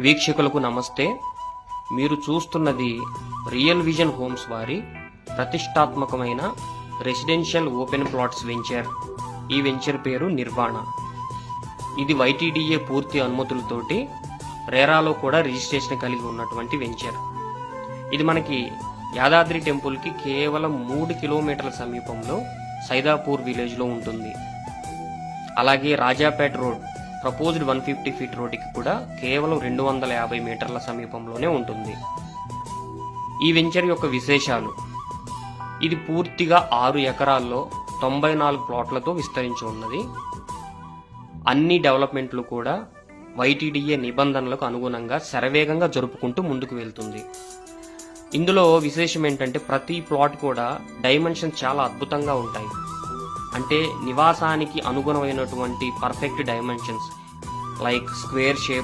వీక్షకులకు నమస్తే. మీరు చూస్తున్నది రియల్ విజన్ హోమ్స్ వారి ప్రతిష్టాత్మకమైన రెసిడెన్షియల్ ఓపెన్ ప్లాట్స్ వెంచర్. ఈ వెంచర్ పేరు నిర్వాణ. ఇది YTDA పూర్తి అనుమతులతోటి రేరాలో కూడా రిజిస్ట్రేషన్ కలిగి ఉన్నటువంటి వెంచర్. ఇది మనకి యాదాద్రి టెంపుల్కి కేవలం 3 కిలోమీటర్ల సమీపంలో సైదాపూర్ విలేజ్లో ఉంటుంది. అలాగే రాజాపేట్ రోడ్ ప్రపోజ్డ్ 150 ఫీట్ రోడ్డుకి కూడా కేవలం 250 మీటర్ల సమీపంలోనే ఉంటుంది. ఈ వెంచర్ యొక్క విశేషాలు: ఇది పూర్తిగా 6 ఎకరాల్లో 94 ప్లాట్లతో విస్తరించి ఉన్నది. అన్ని డెవలప్మెంట్లు కూడా YTDA నిబంధనలకు అనుగుణంగా శరవేగంగా జరుపుకుంటూ ముందుకు వెళ్తుంది. ఇందులో విశేషం ఏంటంటే ప్రతి ప్లాట్ కూడా డైమెన్షన్ చాలా అద్భుతంగా ఉంటాయి. అంటే నివాసానికి అనుగుణమైనటువంటి perfect dimensions like square shape,